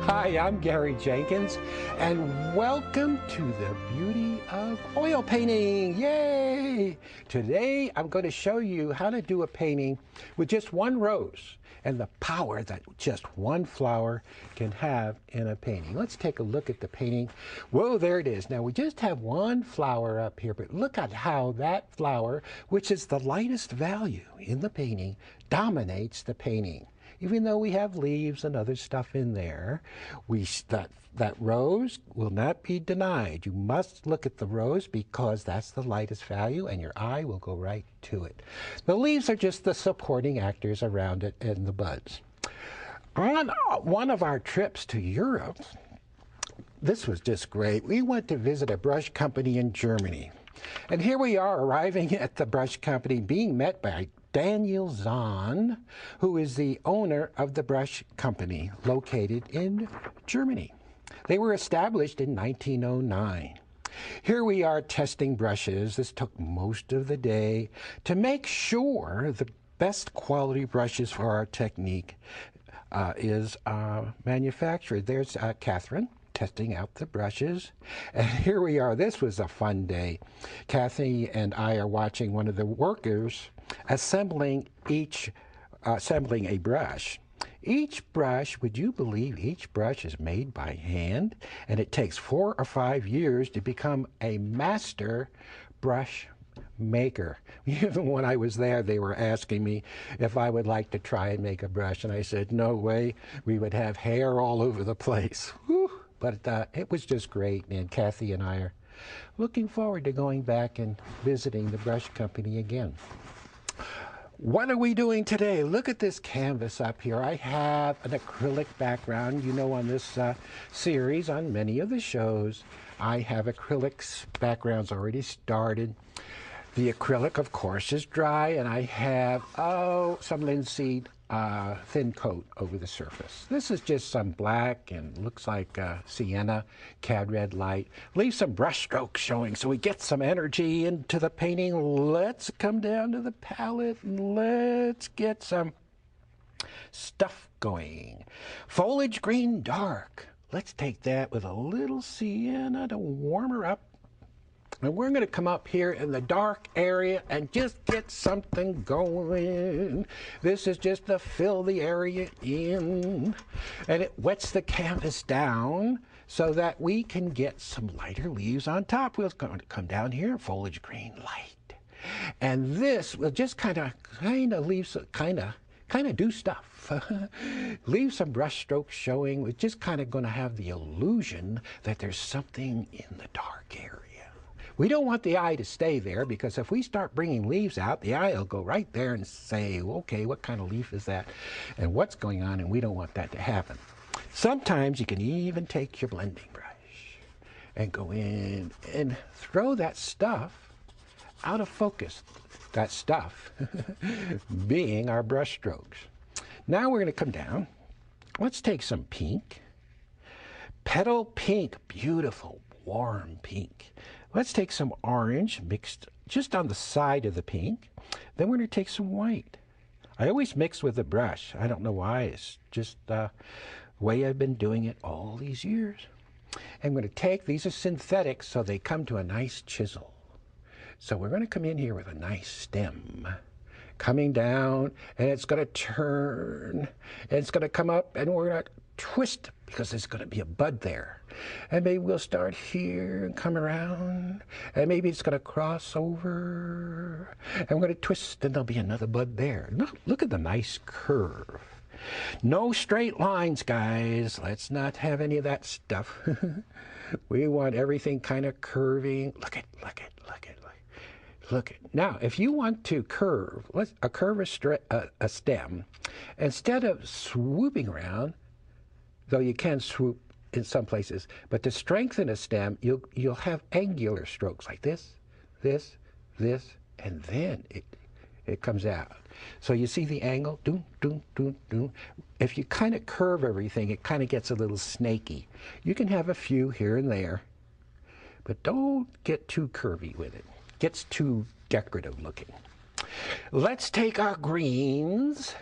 Hi, I'm Gary Jenkins, and welcome to the beauty of oil painting. Yay! Today, I'm going to show you how to do a painting with just one rose and the power that just one flower can have in a painting. Let's take a look at the painting. Whoa, there it is. Now, we just have one flower up here, but look at how that flower, which is the lightest value in the painting, dominates the painting. Even though we have leaves and other stuff in there, that rose will not be denied. You must look at the rose because that's the lightest value and your eye will go right to it. The leaves are just the supporting actors around it and the buds. On one of our trips to Europe, this was just great. We went to visit a brush company in Germany. And here we are arriving at the brush company, being met by Daniel Zahn, who is the owner of the brush company located in Germany. They were established in 1909. Here we are testing brushes. This took most of the day to make sure the best quality brushes for our technique is manufactured. There's Catherine testing out the brushes. And here we are. This was a fun day. Kathy and I are watching one of the workers assembling a brush. Each brush, would you believe each brush is made by hand? And it takes 4 or 5 years to become a master brush maker. Even when I was there, they were asking me if I would like to try and make a brush. And I said, no way. We would have hair all over the place. Whew. But it was just great. And Kathy and I are looking forward to going back and visiting the brush company again. What are we doing today? Look at this canvas up here. I have an acrylic background. You know, on this series, on many of the shows, I have acrylics backgrounds already started. The acrylic, of course, is dry, and I have, some linseed thin coat over the surface. This is just some black and looks like sienna, cad red light. Leave some brush strokes showing so we get some energy into the painting. Let's come down to the palette and let's get some stuff going. Foliage green dark. Let's take that with a little sienna to warm her up. And we're going to come up here in the dark area and just get something going. This is just to fill the area in. And it wets the canvas down so that we can get some lighter leaves on top. We're going to come down here, foliage green light. And this will just kind of leave, kind of do stuff. Leave some brush strokes showing. We're just kind of going to have the illusion that there's something in the dark area. We don't want the eye to stay there because if we start bringing leaves out, the eye will go right there and say, okay, what kind of leaf is that and what's going on, and we don't want that to happen. Sometimes you can even take your blending brush and go in and throw that stuff out of focus. That stuff being our brush strokes. Now we're going to come down. Let's take some pink. Petal pink, beautiful, warm pink. Let's take some orange mixed just on the side of the pink. Then we're going to take some white. I always mix with the brush. I don't know why. It's just the way I've been doing it all these years. I'm going to take, these are synthetic, so they come to a nice chisel. So we're going to come in here with a nice stem. Coming down, and it's going to turn, and it's going to come up, and we're going to twist because there's going to be a bud there. And maybe we'll start here and come around, and maybe it's going to cross over, and we're going to twist, and there'll be another bud there. Look at the nice curve. No straight lines, guys. Let's not have any of that stuff. We want everything kind of curving. Look at. Now, if you want to curve, a stem, instead of swooping around, though you can swoop in some places. But to strengthen a stem, you'll have angular strokes like this, this, this, and then it comes out. So you see the angle? Doom, doom, doom, doom. If you kind of curve everything, it kind of gets a little snaky. You can have a few here and there, but don't get too curvy with it. Gets too decorative looking. Let's take our greens,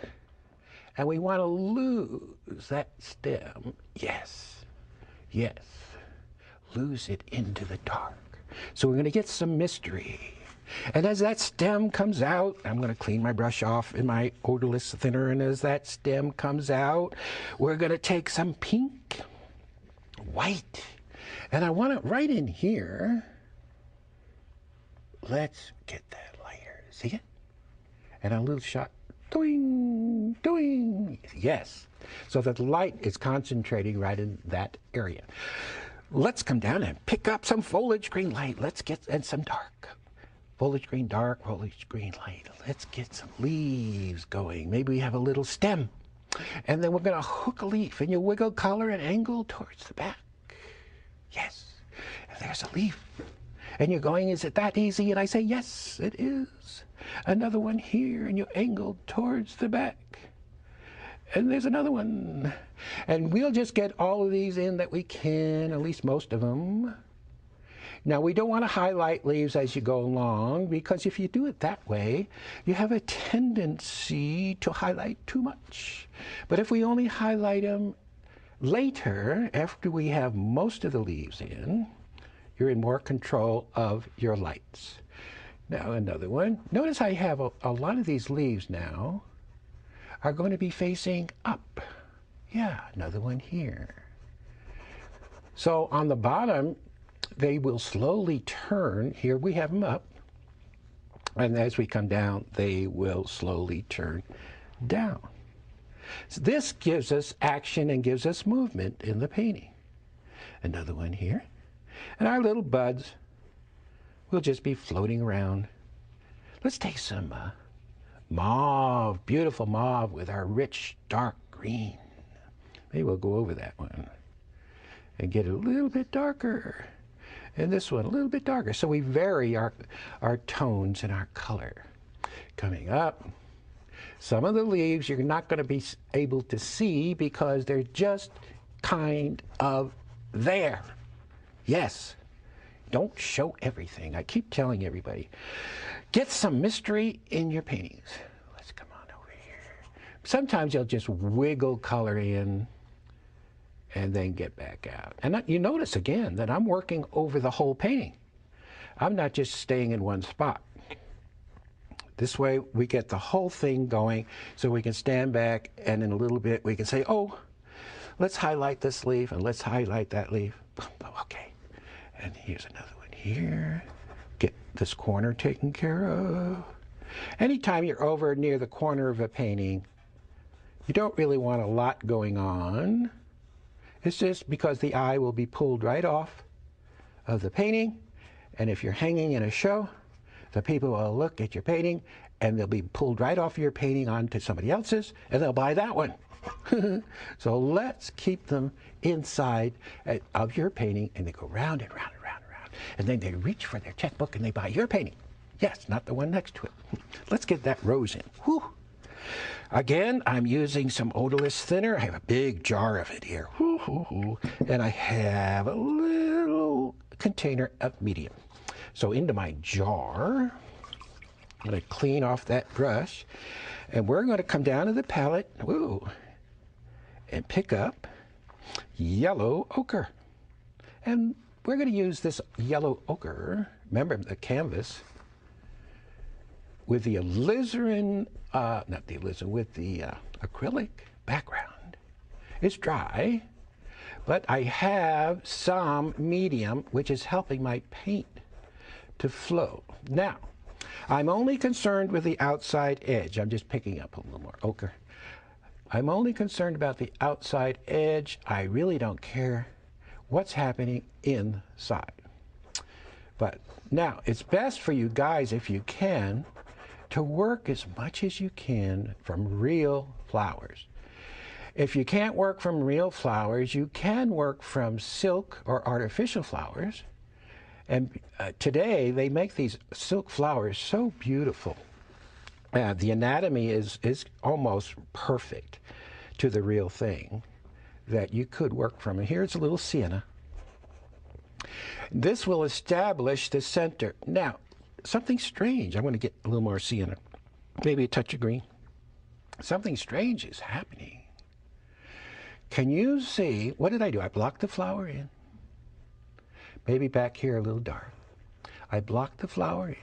and we want to lose that stem. Yes, yes. Lose it into the dark. So we're going to get some mystery. And as that stem comes out, I'm going to clean my brush off in my odorless thinner, and as that stem comes out, we're going to take some pink, white, and I want it right in here. Let's get that lighter. See it? And a little shot. Doing, doing. Yes. So that the light is concentrating right in that area. Let's come down and pick up some foliage green light. Let's get, and some dark. Foliage green dark, foliage green light. Let's get some leaves going. Maybe we have a little stem. And then we're going to hook a leaf, and you wiggle color and angle towards the back. Yes. And there's a leaf. And you're going, is it that easy? And I say, yes, it is. Another one here, and you angle towards the back. And there's another one. And we'll just get all of these in that we can, at least most of them. Now, we don't want to highlight leaves as you go along, because if you do it that way, you have a tendency to highlight too much. But if we only highlight them later, after we have most of the leaves in, you're in more control of your lights. Now, another one. Notice I have a lot of these leaves now are going to be facing up. Yeah, another one here. So on the bottom, they will slowly turn. Here we have them up. And as we come down, they will slowly turn down. So this gives us action and gives us movement in the painting. Another one here. And our little buds will just be floating around. Let's take some mauve, beautiful mauve with our rich dark green. Maybe we'll go over that one and get it a little bit darker. And this one a little bit darker. So we vary our tones and our color. Coming up, some of the leaves you're not going to be able to see because they're just kind of there. Yes, don't show everything. I keep telling everybody, get some mystery in your paintings. Let's come on over here. Sometimes you'll just wiggle color in and then get back out. And you notice again that I'm working over the whole painting. I'm not just staying in one spot. This way we get the whole thing going so we can stand back and in a little bit we can say, oh, let's highlight this leaf and let's highlight that leaf. Okay, and here's another one here. Get this corner taken care of. Anytime you're over near the corner of a painting, you don't really want a lot going on. It's just because the eye will be pulled right off of the painting, and if you're hanging in a show, the people will look at your painting and they'll be pulled right off your painting onto somebody else's, and they'll buy that one. So let's keep them inside of your painting, and they go round and round and round and round, and then they reach for their checkbook and they buy your painting. Yes, not the one next to it. Let's get that rose in. Whew. Again, I'm using some odorless thinner. I have a big jar of it here. And I have a little container of medium. So into my jar, I'm going to clean off that brush. And we're going to come down to the palette and pick up yellow ochre. And we're going to use this yellow ochre, remember the canvas, with the alizarin, with the acrylic background. It's dry, but I have some medium, which is helping my paint to flow. Now, I'm only concerned with the outside edge. I'm just picking up a little more ochre. I'm only concerned about the outside edge. I really don't care what's happening inside. But now, it's best for you guys, if you can, to work as much as you can from real flowers. If you can't work from real flowers, you can work from silk or artificial flowers. And today they make these silk flowers so beautiful. The anatomy is almost perfect to the real thing that you could work from. And here's a little sienna. This will establish the center. Now, something strange. I'm going to get a little more sienna, maybe a touch of green. Something strange is happening. Can you see? What did I do? I blocked the flower in. Maybe back here a little dark. I blocked the flower in.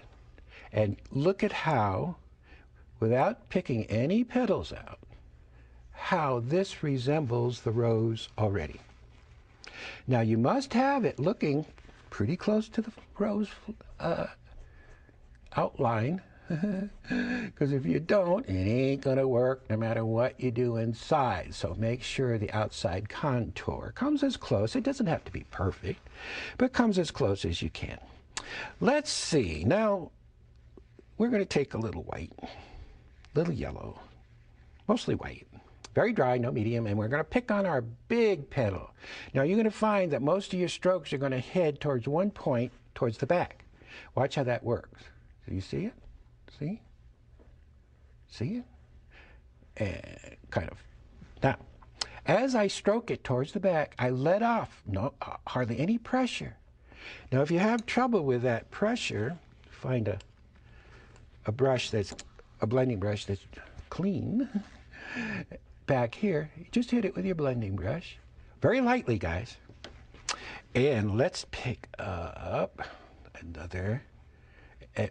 And look at how, without picking any petals out, how this resembles the rose already. Now you must have it looking pretty close to the rose outline, because if you don't, it ain't gonna work no matter what you do inside. So make sure the outside contour comes as close. It doesn't have to be perfect, but comes as close as you can. Let's see. Now we're going to take a little white, little yellow, mostly white. Very dry, no medium, and we're going to pick on our big petal. Now you're going to find that most of your strokes are going to head towards one point, towards the back. Watch how that works. Do you see it? See? See it? And kind of. Now, as I stroke it towards the back, I let off, hardly any pressure. Now, if you have trouble with that pressure, find a brush that's, a blending brush that's clean. Back here, just hit it with your blending brush. Very lightly, guys. And let's pick up another.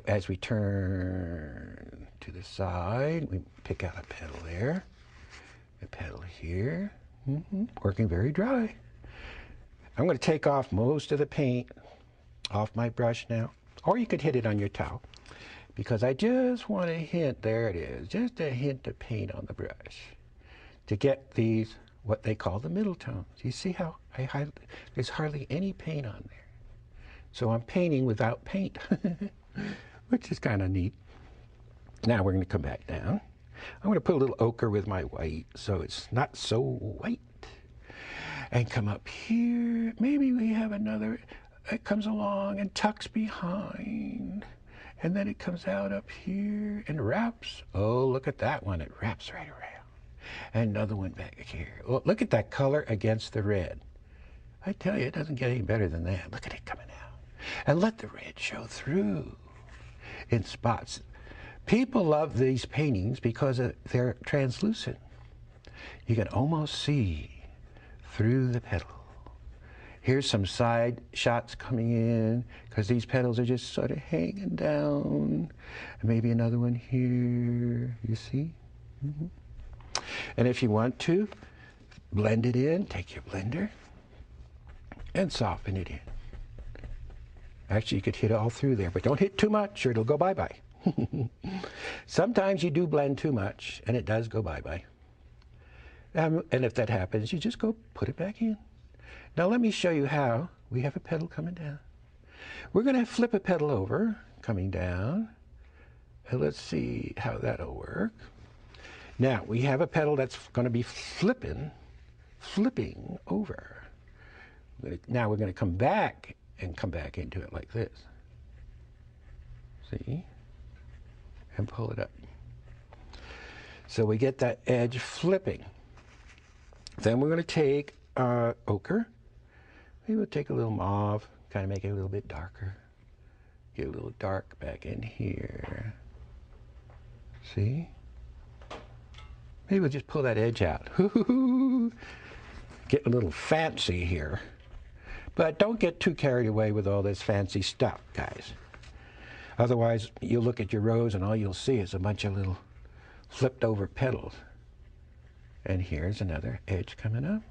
As we turn to the side, we pick out a petal there, a petal here, working very dry. I'm going to take off most of the paint off my brush now, or you could hit it on your towel, because I just want a hint, there it is, just a hint of paint on the brush to get these, what they call the middle tones. You see how there's hardly any paint on there. So I'm painting without paint. Which is kind of neat. Now we're going to come back down. I'm going to put a little ochre with my white so it's not so white. And come up here. Maybe we have another. It comes along and tucks behind. And then it comes out up here and wraps. Oh, look at that one. It wraps right around. And another one back here. Oh, look at that color against the red. I tell you, it doesn't get any better than that. Look at it coming out. And let the red show through in spots. People love these paintings because they're translucent. You can almost see through the petal. Here's some side shots coming in because these petals are just sort of hanging down. And maybe another one here, you see? And if you want to blend it in, take your blender and soften it in. Actually, you could hit all through there, but don't hit too much or it'll go bye-bye. Sometimes you do blend too much, and it does go bye-bye. And if that happens, you just go put it back in. Now let me show you how. We have a petal coming down. We're going to flip a petal over, coming down. And let's see how that'll work. Now, we have a petal that's going to be flipping over. Now we're going to come back and come back into it like this. See? And pull it up. So we get that edge flipping. Then we're going to take ochre. Maybe we'll take a little mauve, kind of make it a little bit darker. Get a little dark back in here. See? Maybe we'll just pull that edge out. Get a little fancy here. But don't get too carried away with all this fancy stuff, guys. Otherwise, you'll look at your rose and all you'll see is a bunch of little flipped over petals. And here's another edge coming up,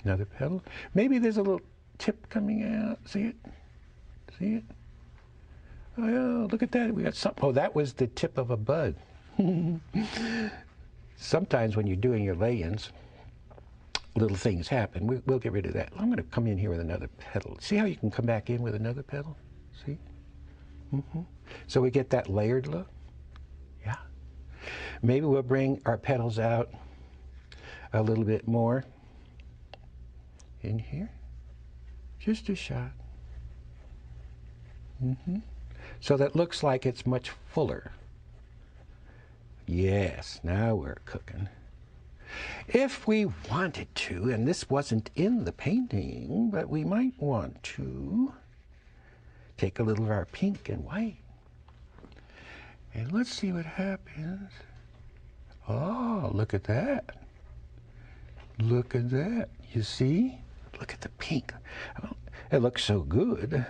another petal. Maybe there's a little tip coming out. See it? See it? Oh, yeah, look at that. We got something. Oh, that was the tip of a bud. Sometimes when you're doing your lay-ins, little things happen. We'll get rid of that. I'm going to come in here with another petal. See how you can come back in with another petal? See? So we get that layered look. Yeah. Maybe we'll bring our petals out a little bit more in here. Just a shot. So that looks like it's much fuller. Yes, now we're cooking. If we wanted to, and this wasn't in the painting, but we might want to take a little of our pink and white. And let's see what happens. Oh, look at that. Look at that. You see? Look at the pink. It looks so good.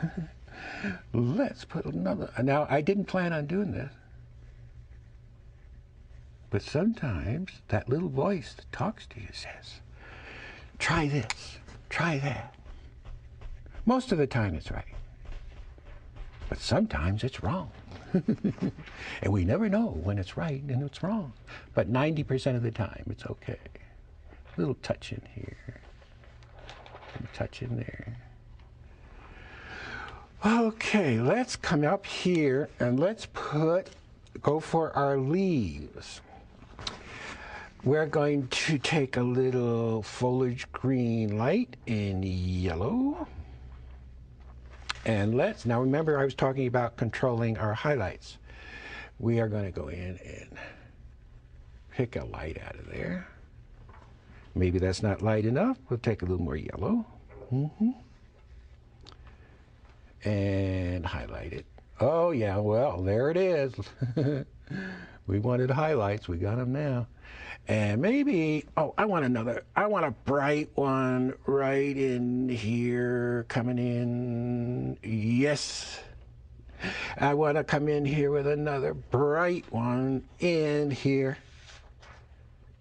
Let's put another. Now, I didn't plan on doing this. But sometimes that little voice that talks to you says, try this, try that. Most of the time it's right. But sometimes it's wrong. And we never know when it's right and it's wrong. But 90% of the time it's okay. A little touch in here. A touch in there. Okay, let's come up here and let's go for our leaves. We're going to take a little foliage green light in yellow. And now remember I was talking about controlling our highlights. We are going to go in and pick a light out of there. Maybe that's not light enough. We'll take a little more yellow. And highlight it. Oh yeah, well, there it is. We wanted highlights, we got them now. And maybe, I want a bright one right in here, coming in. Yes. I want to come in here with another bright one in here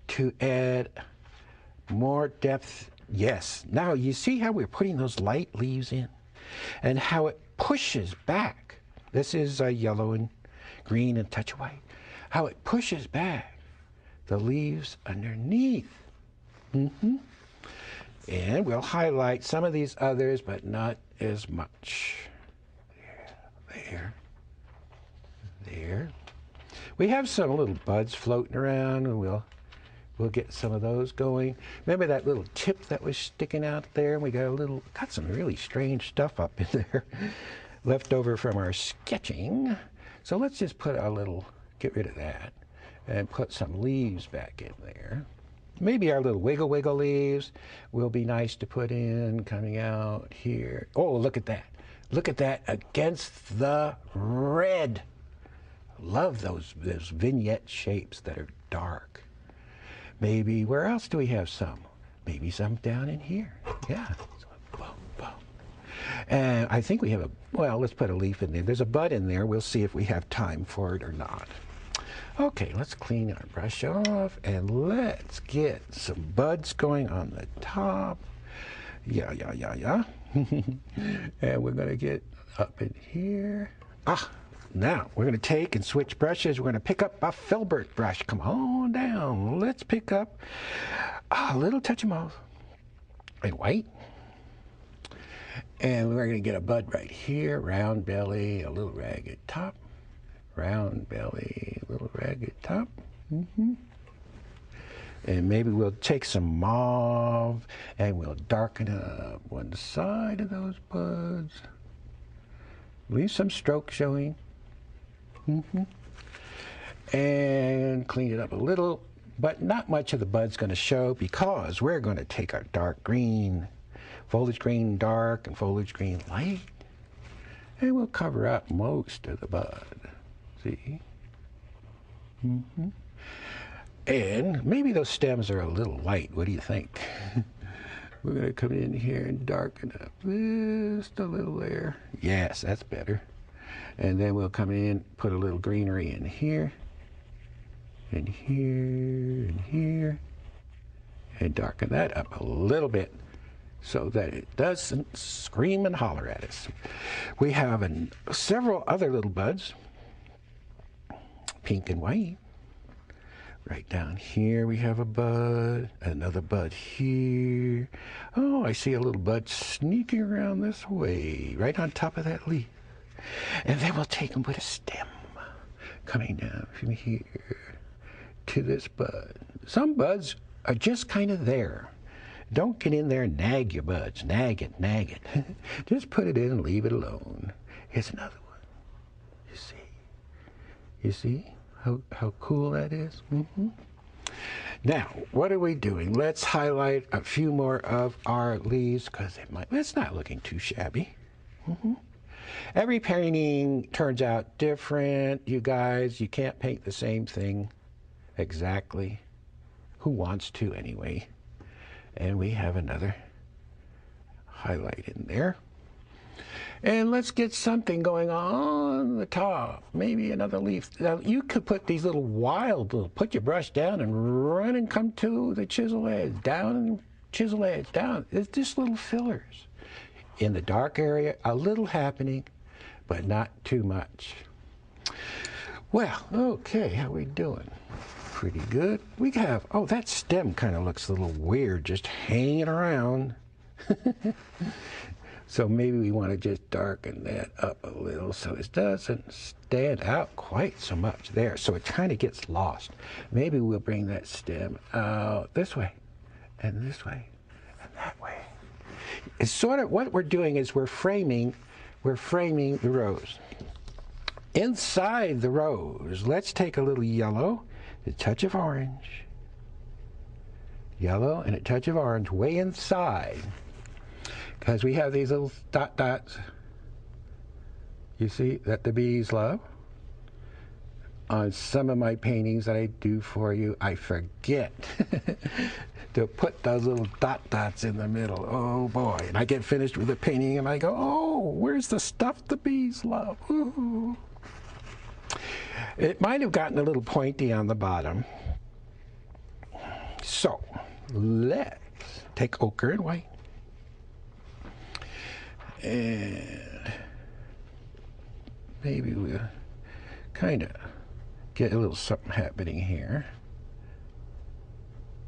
to add more depth. Yes. Now, you see how we're putting those light leaves in and how it pushes back. This is yellow and green and touch of white. How it pushes back the leaves underneath. And we'll highlight some of these others, but not as much. There. We have some little buds floating around, and we'll get some of those going. Remember that little tip that was sticking out there? We got some really strange stuff up in there, left over from our sketching. So let's just put get rid of that, and put some leaves back in there. Maybe our little wiggle leaves will be nice to put in, coming out here. Oh, look at that. Look at that against the red. Love those vignette shapes that are dark. Maybe, where else do we have some? Maybe some down in here. Yeah. So, boom, boom. And I think we have let's put a leaf in there. There's a bud in there. We'll see if we have time for it or not. Okay, let's clean our brush off and let's get some buds going on the top. Yeah. And we're going to get up in here. Now we're going to take and switch brushes. We're going to pick up a filbert brush. Come on down. Let's pick up a little touch of mauve and white. And we're going to get a bud right here. Round belly, a little ragged top. Round belly, a little ragged top. And maybe we'll take some mauve and we'll darken up one side of those buds. Leave some stroke showing. And clean it up a little, but not much of the bud's going to show because we're going to take our dark green, foliage green dark and foliage green light, and we'll cover up most of the bud. See? And maybe those stems are a little light. What do you think? We're going to come in here and darken up just a little there. Yes, that's better. And then we'll come in, put a little greenery in here, and here, and here, and darken that up a little bit so that it doesn't scream and holler at us. We have several other little buds, pink and white. Right down here we have a bud, another bud here. Oh, I see a little bud sneaking around this way, right on top of that leaf. And then we'll take and put a stem coming down from here to this bud. Some buds just kind of there. Don't get in there and nag your buds. Nag it, nag it. Just put it in and leave it alone. Here's another one. You see? You see how cool that is? Mm-hmm. Now, what are we doing? Let's highlight a few more of our leaves because it's not looking too shabby. Mm-hmm. Every painting turns out different, you guys. You can't paint the same thing exactly. Who wants to anyway? And we have another highlight in there. And let's get something going on the top. Maybe another leaf. Now, you could put these put your brush down and run and come to the chisel edge, down and chisel edge, down. It's just little fillers. In the dark area, a little happening, but not too much. Well, okay, how we doing? Pretty good. We have, oh, that stem kind of looks a little weird, just hanging around. So maybe we want to just darken that up a little so it doesn't stand out quite so much there. So it kind of gets lost. Maybe we'll bring that stem out this way, and that way. It's sort of what we're doing is we're framing the rose. Inside the rose, let's take a little yellow, a touch of orange. Yellow and a touch of orange way inside. Because we have these little dots, you see, that the bees love. On some of my paintings that I do for you, I forget to put those little dots in the middle. Oh boy, and I get finished with the painting and I go, oh, where's the stuff the bees love? Ooh. It might have gotten a little pointy on the bottom. So, let's take ochre and white. And maybe we'll kind of get a little something happening here.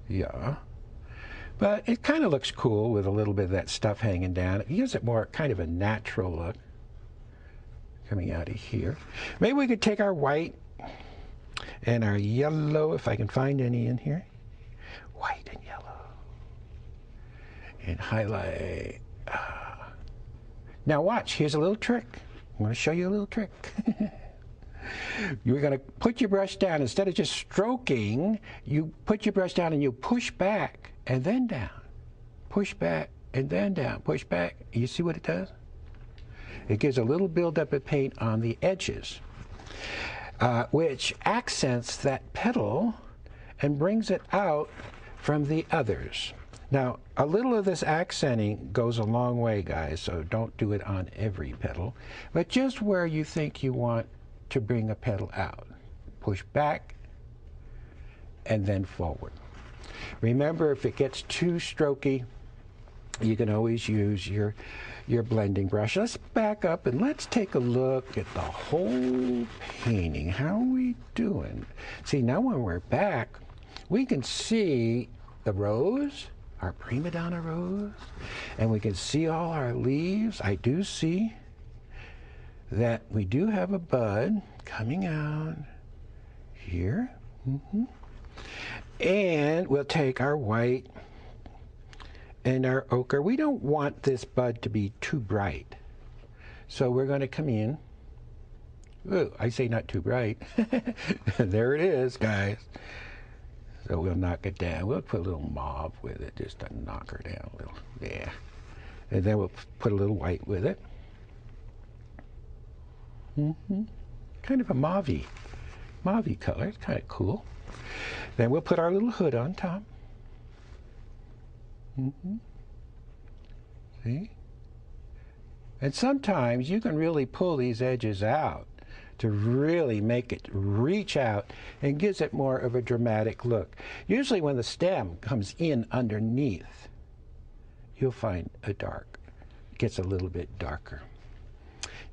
Yeah. But it kind of looks cool with a little bit of that stuff hanging down. It gives it more kind of a natural look coming out of here. Maybe we could take our white and our yellow, if I can find any in here. White and yellow. And highlight. Now watch, here's a little trick. I'm going to show you a little trick. You're going to put your brush down. Instead of just stroking, you put your brush down and you push back and then down. Push back and then down. Push back. You see what it does? It gives a little buildup of paint on the edges, which accents that petal and brings it out from the others. Now, a little of this accenting goes a long way, guys, so don't do it on every petal, but just where you think you want to bring a petal out. Push back and then forward. Remember, if it gets too strokey, you can always use your blending brush. Let's back up and let's take a look at the whole painting. How are we doing? See, now when we're back, we can see the rose, our prima donna rose, and we can see all our leaves. I do see that we do have a bud coming out here. Mm-hmm. And we'll take our white and our ochre. We don't want this bud to be too bright, so we're going to come in. Ooh, I say not too bright. There it is, guys. So we'll knock it down. We'll put a little mauve with it just to knock her down a little. Yeah. And then we'll put a little white with it. Mm-hmm. Kind of a mauvey color. It's kind of cool. Then we'll put our little hood on top. Mm-hmm. See? And sometimes you can really pull these edges out to really make it reach out and gives it more of a dramatic look. Usually when the stem comes in underneath, you'll find it gets a little bit darker.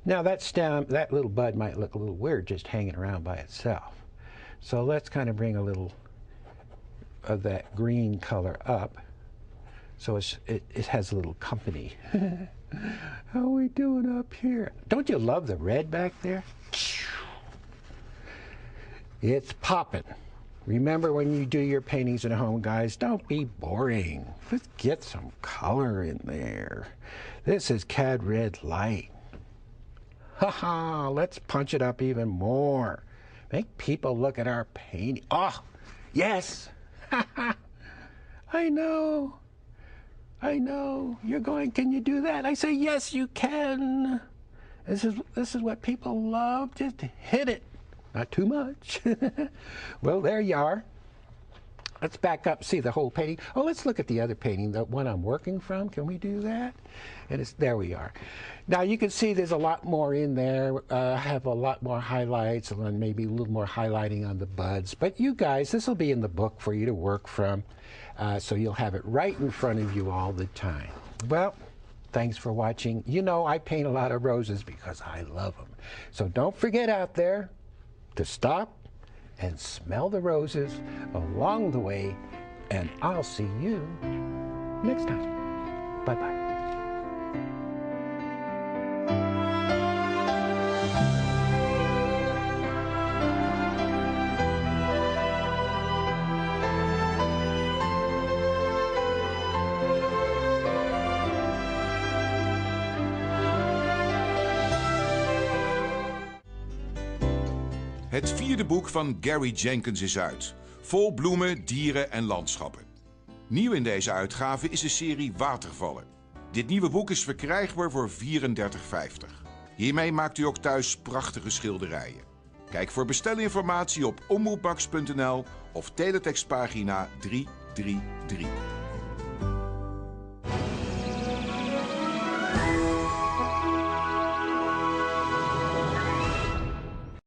Now that stem, that little bud might look a little weird just hanging around by itself. So let's kind of bring a little of that green color up so it has a little company. How are we doing up here? Don't you love the red back there? It's popping. Remember, when you do your paintings at home, guys, don't be boring. Let's get some color in there. This is CAD red light. Haha, let's punch it up even more. Make people look at our painting. Oh, yes. I know. You're going, can you do that? I say, yes, you can. This is what people love. Just hit it. Not too much. Well, there you are. Let's back up, see the whole painting. Oh, let's look at the other painting, the one I'm working from. Can we do that? And there we are. Now you can see there's a lot more in there. I have a lot more highlights and maybe a little more highlighting on the buds. But you guys, this will be in the book for you to work from. So you'll have it right in front of you all the time. Well, thanks for watching. You know, I paint a lot of roses because I love them. So don't forget out there to stop and smell the roses along the way, and I'll see you next time. Bye-bye. Het vierde boek van Gary Jenkins is uit. Vol bloemen, dieren en landschappen. Nieuw in deze uitgave is de serie Watervallen. Dit nieuwe boek is verkrijgbaar voor €34,50. Hiermee maakt u ook thuis prachtige schilderijen. Kijk voor bestelinformatie op omroepmax.nl of teletextpagina 333.